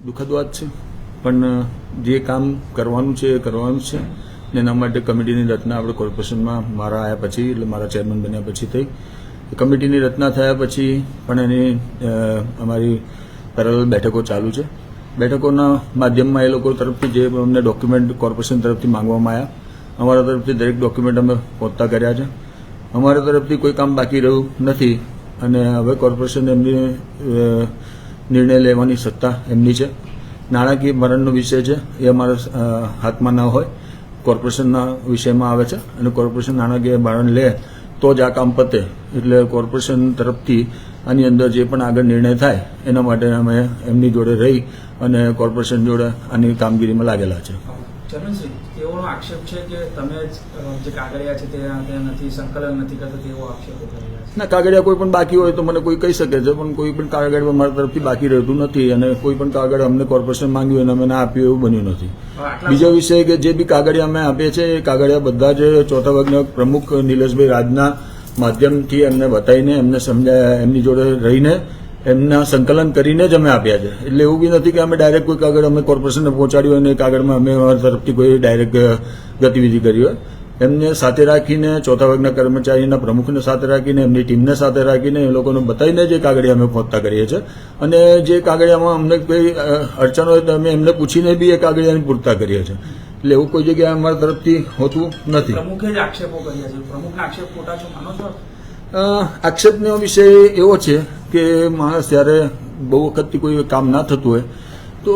દુઃખદ વાત છે, પણ જે કામ કરવાનું છે એ કરવાનું છે ને એના માટે કમિટીની રચના આપણે કોર્પોરેશનમાં મારા આવ્યા પછી એટલે મારા ચેરમેન બન્યા પછી થઈ. કમિટીની રચના થયા પછી પણ એની અમારી પેરેલલ બેઠકો ચાલુ છે. બેઠકોના માધ્યમમાં એ લોકો તરફથી જે અમને ડોક્યુમેન્ટ કોર્પોરેશન તરફથી માંગવામાં આવ્યા, અમારા તરફથી દરેક ડોક્યુમેન્ટ અમે પહોંચતા કર્યા છે. અમારા તરફથી કોઈ કામ બાકી રહ્યું નથી અને હવે કોર્પોરેશન એમની નિર્ણય લેવાની સત્તા એમની છે. નાણાકીય ભરણનો વિષય છે એ અમારા હાથમાં ન હોય, કોર્પોરેશનના વિષયમાં આવે છે અને કોર્પોરેશન નાણાકીય ભરણ લે તો જ આ કામ પતે. એટલે કોર્પોરેશન તરફથી આની અંદર જે પણ આગળ નિર્ણય થાય એના માટે અમે એમની જોડે રહી અને કોર્પોરેશન જોડે આની કામગીરીમાં લાગેલા છે. ચરણસિંહ, તેઓનો આક્ષેપ છે કે તમે જે કાગળિયા છે તે નથી સંકલન નથી કરતા, તેવો આક્ષેપો કરી રહ્યા છે. ના, કાગળિયા કોઈ પણ બાકી હોય તો મને કોઈ કહી શકે છે, પણ કોઈ પણ કાગળ અમારા તરફથી બાકી રહેતું નથી અને કોઈ પણ કાગળ અમને કોર્પોરેશન માંગ્યું અને અમે ના આપ્યું એવું બન્યું નથી. બીજો વિષય કે જે બી કાગળિયા અમે આપીએ છીએ એ કાગળિયા બધા જ ચોથા વર્ગના પ્રમુખ નિલેશભાઈ રાજના માધ્યમથી એમને બતાવીને એમને સમજાયા, એમની જોડે રહીને એમના સંકલન કરીને જ અમે આપ્યા છે. એટલે એવું બી નથી કે અમે ડાયરેક્ટ કોઈ કાગળ અમે કોર્પોરેશનને પહોંચાડ્યું અને કાગળમાં અમે અમારા તરફથી કોઈ ડાયરેક્ટ ગતિવિધિ કરી હોય. એમને સાથે રાખીને ચોથા વર્ગના કર્મચારીના પ્રમુખને સાથે રાખીને એમની ટીમને સાથે રાખીને એ લોકોને બતાવીને જે કાગળિયા અમે પહોંચતા કરીએ છીએ અને જે કાગળિયામાં અમને કોઈ અડચણ હોય તો અમે એમને પૂછીને બી એ કાગળિયાની પૂરતા કરીએ છીએ. એટલે એવું કોઈ જગ્યાએ અમારા તરફથી હોતું નથી. પ્રમુખે જ આક્ષેપો કર્યા છે, પ્રમુખના આક્ષેપ ખોટા છો માનો છો? આક્ષેપનો વિષય એવો છે કે માણસ જ્યારે બહુ વખતથી કોઈ કામ ના થતું હોય તો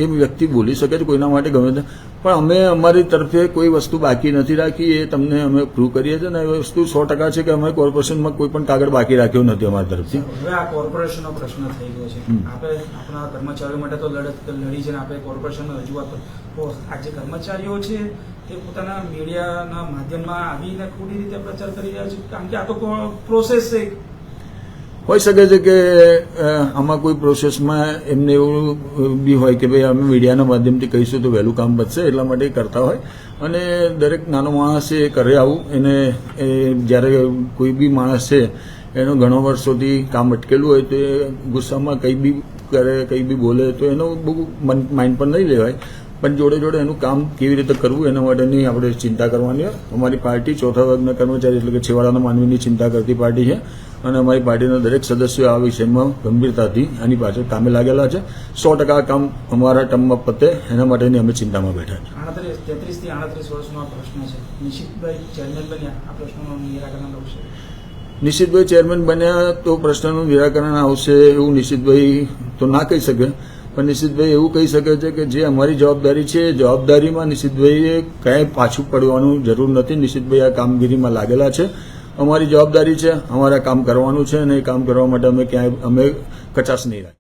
એ વ્યક્તિ બોલી શકે છે કોઈના માટે ગમે તે, પણ અમે અમારી તરફે કોઈ વસ્તુ બાકી નથી રાખી. એ તમને અમે પ્રૂવ કરીએ છીએ ને એ વસ્તુ 100% છે કે અમે કોર્પોરેશનમાં કોઈ પણ કાગળ બાકી રાખ્યો નથી અમારી તરફથી. હવે આ કોર્પોરેશનનો પ્રશ્ન થઈ ગયો છે, આપણે આપણા કર્મચારીઓ માટે તો લડત લડી છે ને આપણે કોર્પોરેશનનો રજૂઆત તો આ જે કર્મચારીઓ છે તે પોતાના મીડિયાના માધ્યમમાં આવીને ખોટી રીતે પ્રચાર કરી રહ્યા છે, કારણ કે આ તો પ્રોસેસ છે. હોઈ શકે છે કે આમાં કોઈ પ્રોસેસમાં એમને એવું બી હોય કે ભાઈ અમે મીડિયાના માધ્યમથી કહીશું તો વહેલું કામ બચશે એટલા માટે કરતા હોય. અને દરેક નાનો માણસ એ કરે આવું, એને જ્યારે કોઈ બી માણસ છે એનું ઘણો વર્ષોથી કામ અટકેલું હોય તો એ ગુસ્સામાં કંઈ બી કરે, કંઈ બી બોલે તો એનો બહુ માઇન્ડ પર નહીં લેવાય. પણ જોડે જોડે એનું કામ કેવી રીતે કરવું એના માટેની આપણે ચિંતા કરવાની હોય. અમારી પાર્ટી ચોથા વર્ગના કર્મચારી એટલે કે છેવાડાના માનવીની ચિંતા કરતી પાર્ટી છે અને અમારી પાર્ટીના દરેક સદસ્યો આ વિષયમાં ગંભીરતાથી આની પાછળ કામે લાગેલા છે. 100% આ કામ અમારા ટર્મમાં પતે એના માટેની અમે ચિંતામાં બેઠા છીએ. 33 થી 38 વર્ષનો આ પ્રશ્ન છે. નિશિતભાઈ ચેરમેન બન્યા, આ પ્રશ્નનું નિરાકરણ આવશે? નિશિતભાઈ ચેરમેન બન્યા તો પ્રશ્નનું નિરાકરણ આવશે એવું નિશિતભાઈ તો ના કહી શકે, પણ નિશિતભાઈ એવું કહી શકે છે કે જે અમારી જવાબદારી છે એ જવાબદારીમાં નિશિતભાઈએ કાંઈ પાછું પડવાનું જરૂર નથી. નિશિતભાઈ આ કામગીરીમાં લાગેલા છે. અમારી જવાબદારી છે, અમારે કામ કરવાનું છે અને એ કામ કરવા માટે અમે કચાશ નહીં રાખીએ.